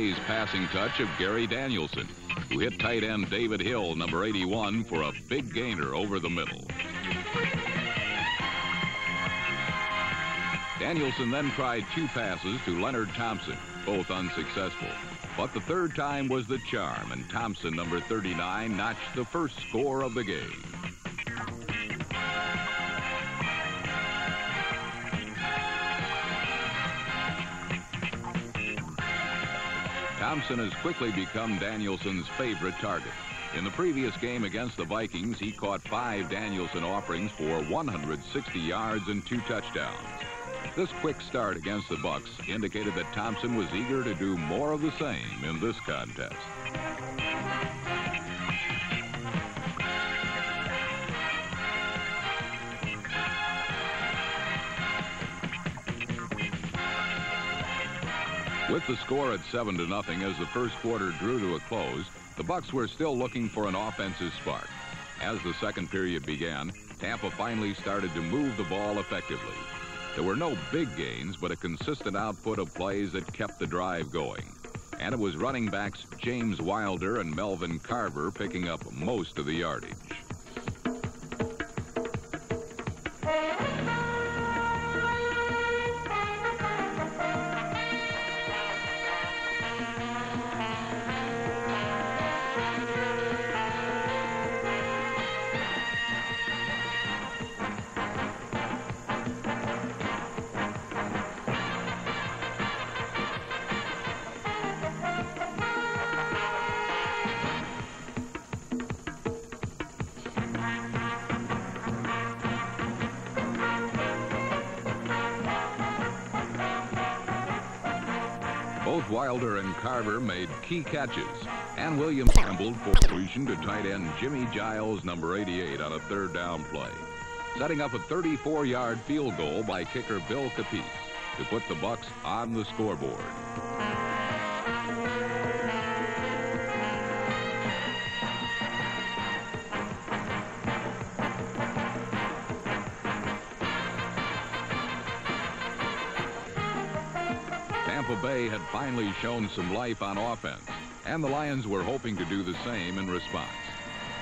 plays passing touch of Gary Danielson, who hit tight end David Hill, number 81, for a big gainer over the middle. Danielson then tried 2 passes to Leonard Thompson, both unsuccessful. But the third time was the charm, and Thompson, number 39, notched the first score of the game. Thompson has quickly become Danielson's favorite target. In the previous game against the Vikings, he caught 5 Danielson offerings for 160 yards and 2 touchdowns. This quick start against the Bucks indicated that Thompson was eager to do more of the same in this contest. With the score at 7-0 as the first quarter drew to a close, the Bucks were still looking for an offensive spark. As the second period began, Tampa finally started to move the ball effectively. There were no big gains, but a consistent output of plays that kept the drive going. And it was running backs James Wilder and Melvin Carver picking up most of the yardage. Both Wilder and Carver made key catches, and Williams scrambled for completion to tight end Jimmy Giles, number 88, on a third down play, setting up a 34-yard field goal by kicker Bill Capice to put the Bucks on the scoreboard. Tampa Bay had finally shown some life on offense, and the Lions were hoping to do the same in response.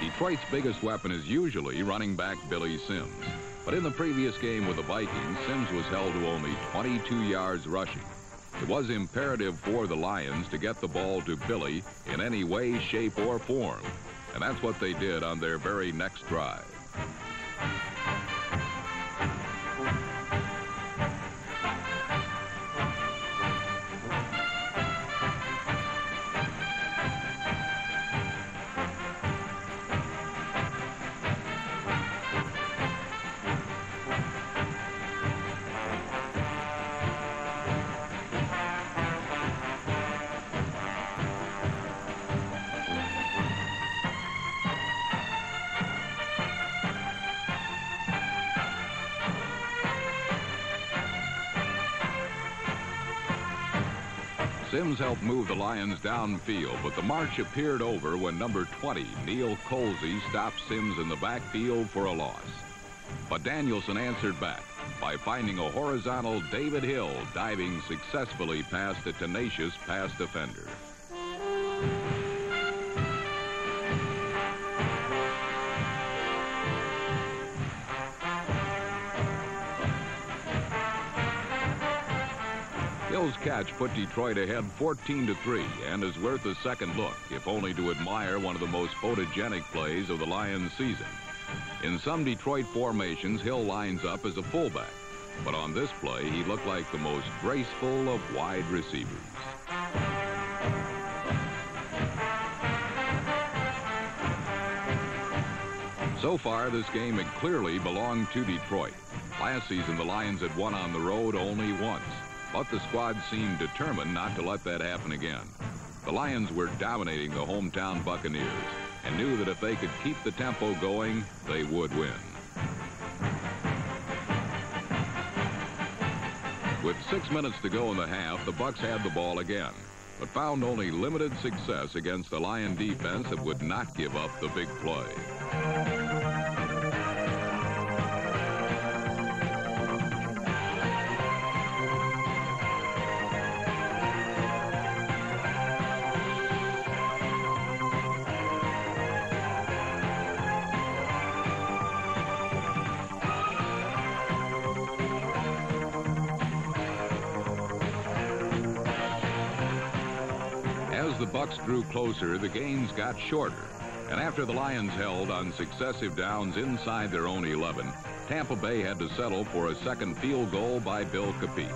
Detroit's biggest weapon is usually running back Billy Sims, but in the previous game with the Vikings, Sims was held to only 22 yards rushing. It was imperative for the Lions to get the ball to Billy in any way, shape, or form, and that's what they did on their very next drive. Sims helped move the Lions downfield, but the march appeared over when number 20, Neil Colsey, stopped Sims in the backfield for a loss. But Danielson answered back by finding a horizontal David Hill diving successfully past a tenacious pass defender. Hill's catch put Detroit ahead 14-3 and is worth a second look, if only to admire one of the most photogenic plays of the Lions season. In some Detroit formations, Hill lines up as a fullback, but on this play, he looked like the most graceful of wide receivers. So far, this game had clearly belonged to Detroit. Last season, the Lions had won on the road only once, but the squad seemed determined not to let that happen again. The Lions were dominating the hometown Buccaneers and knew that if they could keep the tempo going, they would win. With 6 minutes to go in the half, the Bucs had the ball again, but found only limited success against a Lion defense that would not give up the big play. the Bucs drew closer, the gains got shorter. And after the Lions held on successive downs inside their own 11, Tampa Bay had to settle for a second field goal by Bill Capice.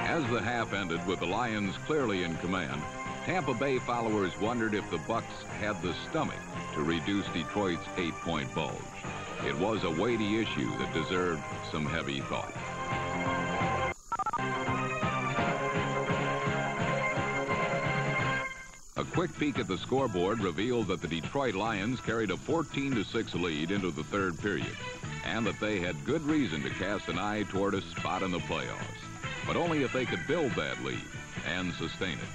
As the half ended with the Lions clearly in command, Tampa Bay followers wondered if the Bucs had the stomach to reduce Detroit's 8-point bulge. It was a weighty issue that deserved some heavy thought. A quick peek at the scoreboard revealed that the Detroit Lions carried a 14-6 lead into the third period, and that they had good reason to cast an eye toward a spot in the playoffs, but only if they could build that lead and sustain it.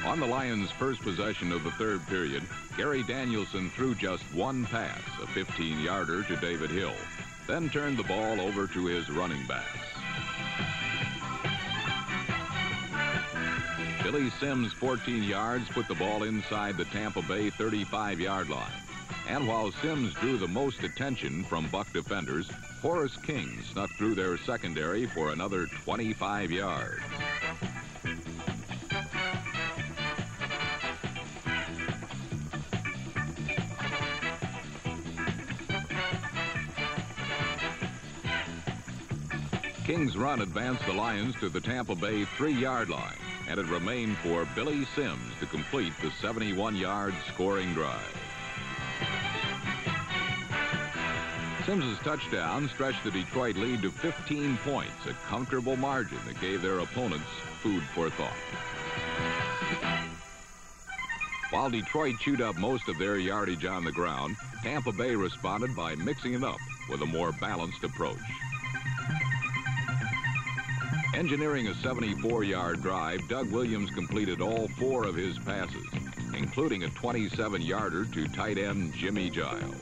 On the Lions' first possession of the third period, Gary Danielson threw just one pass, a 15-yarder to David Hill, then turned the ball over to his running backs. Billy Sims' 14 yards put the ball inside the Tampa Bay 35-yard line. And while Sims drew the most attention from Buck defenders, Horace King snuck through their secondary for another 25 yards. King's run advanced the Lions to the Tampa Bay 3-yard line, and it remained for Billy Sims to complete the 71-yard scoring drive. Sims's touchdown stretched the Detroit lead to 15 points, a comfortable margin that gave their opponents food for thought. While Detroit chewed up most of their yardage on the ground, Tampa Bay responded by mixing it up with a more balanced approach. Engineering a 74-yard drive, Doug Williams completed all 4 of his passes, including a 27-yarder to tight end Jimmy Giles.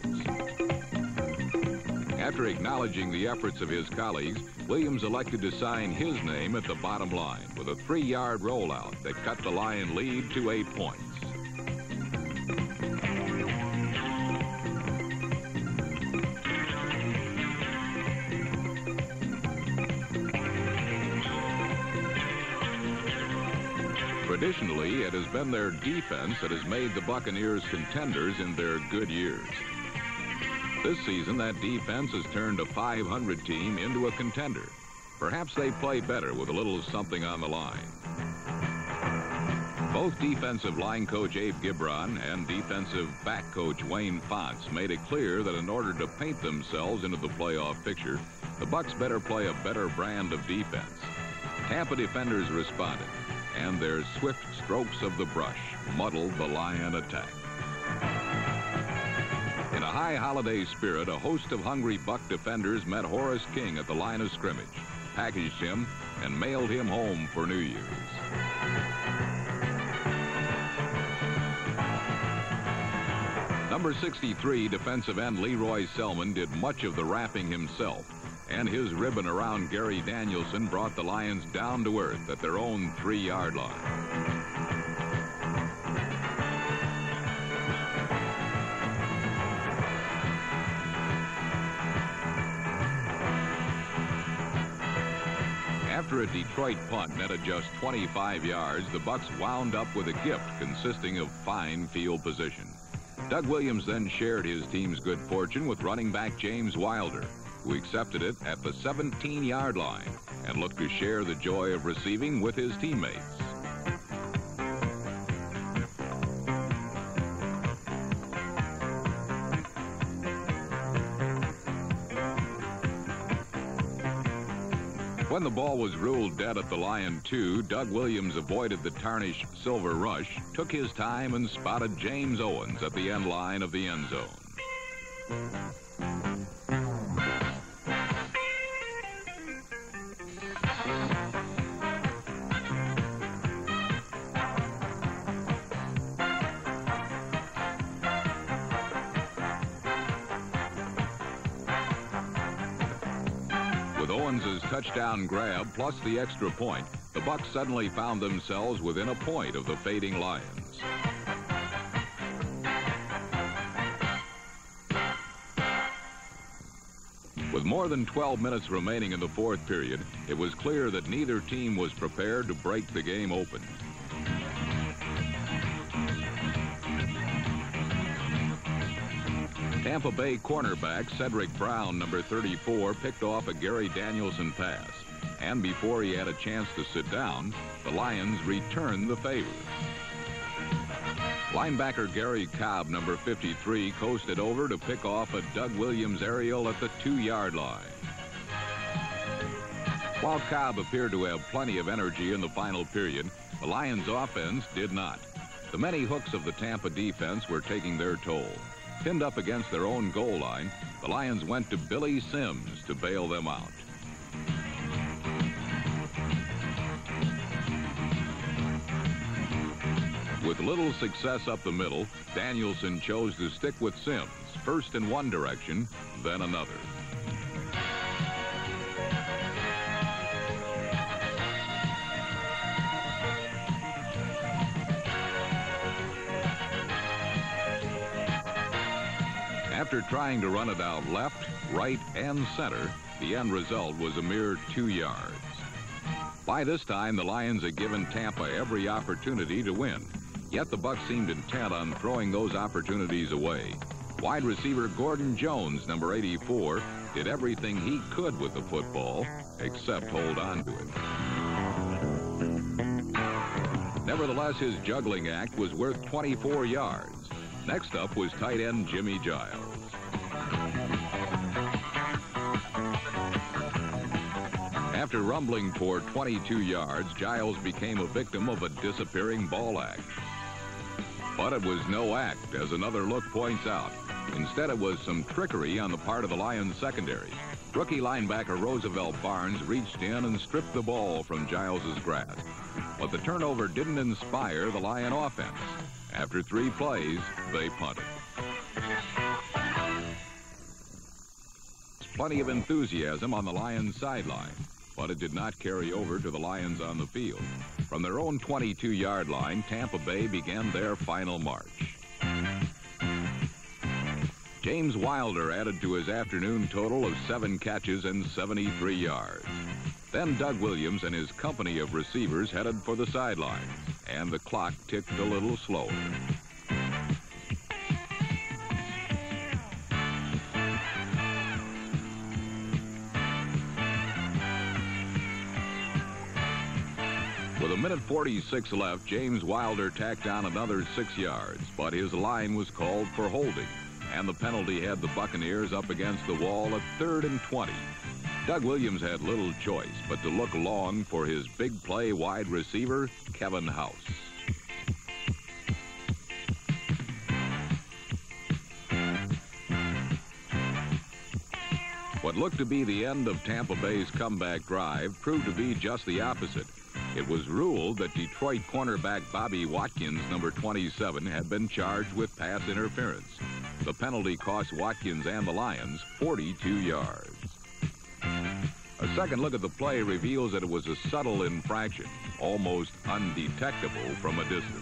After acknowledging the efforts of his colleagues, Williams elected to sign his name at the bottom line with a 3-yard rollout that cut the Lion lead to 8 points. Traditionally, it has been their defense that has made the Buccaneers contenders in their good years. This season, that defense has turned a 500 team into a contender. Perhaps they play better with a little something on the line. Both defensive line coach Abe Gibron and defensive back coach Wayne Fonts made it clear that in order to paint themselves into the playoff picture, the Bucs better play a better brand of defense. Tampa defenders responded, and their swift strokes of the brush muddled the Lion attack. In a high holiday spirit, a host of hungry Buck defenders met Horace King at the line of scrimmage, packaged him, and mailed him home for New Year's. Number 63 defensive end Leroy Selman did much of the wrapping himself, and his ribbon around Gary Danielson brought the Lions down to earth at their own 3-yard line. After a Detroit punt netted just 25 yards, the Bucs wound up with a gift consisting of fine field position. Doug Williams then shared his team's good fortune with running back James Wilder, who accepted it at the 17-yard line and looked to share the joy of receiving with his teammates. When the ball was ruled dead at the Lion 2, Doug Williams avoided the tarnished silver rush, took his time, and spotted James Owens at the end line of the end zone. With Owens' touchdown grab plus the extra point, the Bucs suddenly found themselves within a point of the fading Lions. With more than 12 minutes remaining in the fourth period, it was clear that neither team was prepared to break the game open. Tampa Bay cornerback Cedric Brown, number 34, picked off a Gary Danielson pass. And before he had a chance to sit down, the Lions returned the favor. Linebacker Gary Cobb, number 53, coasted over to pick off a Doug Williams aerial at the 2-yard line. While Cobb appeared to have plenty of energy in the final period, the Lions' offense did not. The many hooks of the Tampa defense were taking their toll. Pinned up against their own goal line, the Lions went to Billy Sims to bail them out. With little success up the middle, Danielson chose to stick with Sims, first in one direction, then another. After trying to run it out left, right, and center, the end result was a mere 2 yards. By this time, the Lions had given Tampa every opportunity to win. Yet the Bucs seemed intent on throwing those opportunities away. Wide receiver Gordon Jones, number 84, did everything he could with the football except hold on to it. Nevertheless, his juggling act was worth 24 yards. Next up was tight end Jimmy Giles. After rumbling for 22 yards, Giles became a victim of a disappearing ball act. But it was no act, as another look points out. Instead, it was some trickery on the part of the Lions secondary. Rookie linebacker Roosevelt Barnes reached in and stripped the ball from Giles's grasp. But the turnover didn't inspire the Lion offense. After 3 plays, they punted. Plenty of enthusiasm on the Lions sideline, but it did not carry over to the Lions on the field. From their own 22-yard line, Tampa Bay began their final march. James Wilder added to his afternoon total of 7 catches and 73 yards. Then Doug Williams and his company of receivers headed for the sidelines, and the clock ticked a little slower. With a minute 46 left, James Wilder tacked on another 6 yards, but his line was called for holding, and the penalty had the Buccaneers up against the wall at 3rd and 20. Doug Williams had little choice but to look long for his big play wide receiver, Kevin House. What looked to be the end of Tampa Bay's comeback drive proved to be just the opposite. It was ruled that Detroit cornerback Bobby Watkins, number 27, had been charged with pass interference. The penalty cost Watkins and the Lions 42 yards. A second look at the play reveals that it was a subtle infraction, almost undetectable from a distance.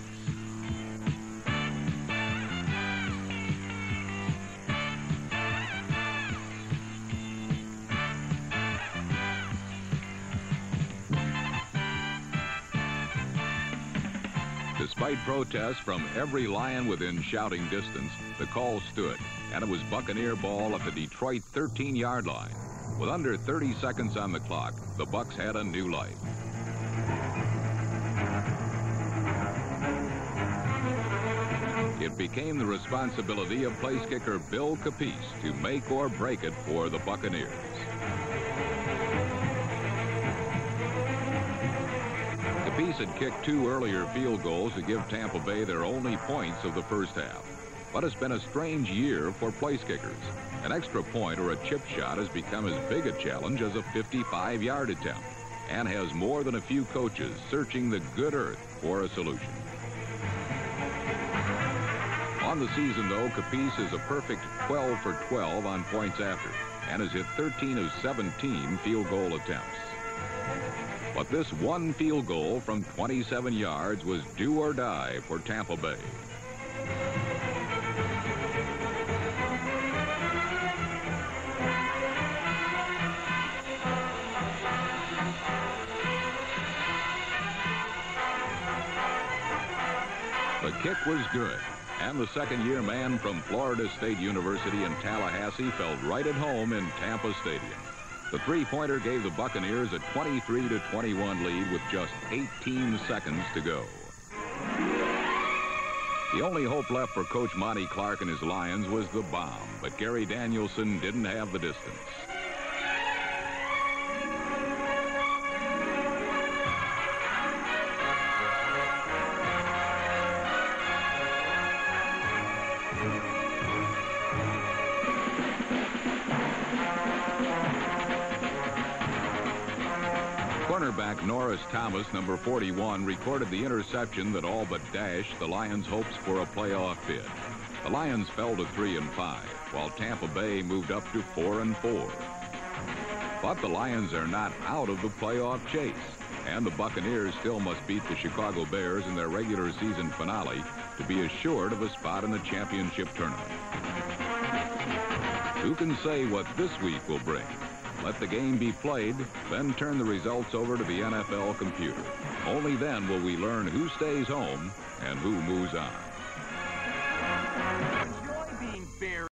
Despite protests from every Lion within shouting distance, the call stood, and it was Buccaneer ball at the Detroit 13-yard line. With under 30 seconds on the clock, the Bucs had a new life. It became the responsibility of place kicker Bill Capice to make or break it for the Buccaneers. Capice had kicked 2 earlier field goals to give Tampa Bay their only points of the first half. But it's been a strange year for place kickers. An extra point or a chip shot has become as big a challenge as a 55-yard attempt, and has more than a few coaches searching the good earth for a solution. On the season, though, Capice is a perfect 12 for 12 on points after, and has hit 13 of 17 field goal attempts. But this one field goal from 27 yards was do or die for Tampa Bay. kick was good, and the second-year man from Florida State University in Tallahassee felt right at home in Tampa Stadium. The three-pointer gave the Buccaneers a 23-21 lead with just 18 seconds to go. The only hope left for Coach Monty Clark and his Lions was the bomb, but Gary Danielson didn't have the distance. Cornerback Norris Thomas, number 41, recorded the interception that all but dashed the Lions' hopes for a playoff bid. The Lions fell to 3-5, while Tampa Bay moved up to 4-4. But the Lions are not out of the playoff chase, and the Buccaneers still must beat the Chicago Bears in their regular season finale to be assured of a spot in the championship tournament. Who can say what this week will bring? Let the game be played, then turn the results over to the NFL computer. Only then will we learn who stays home and who moves on.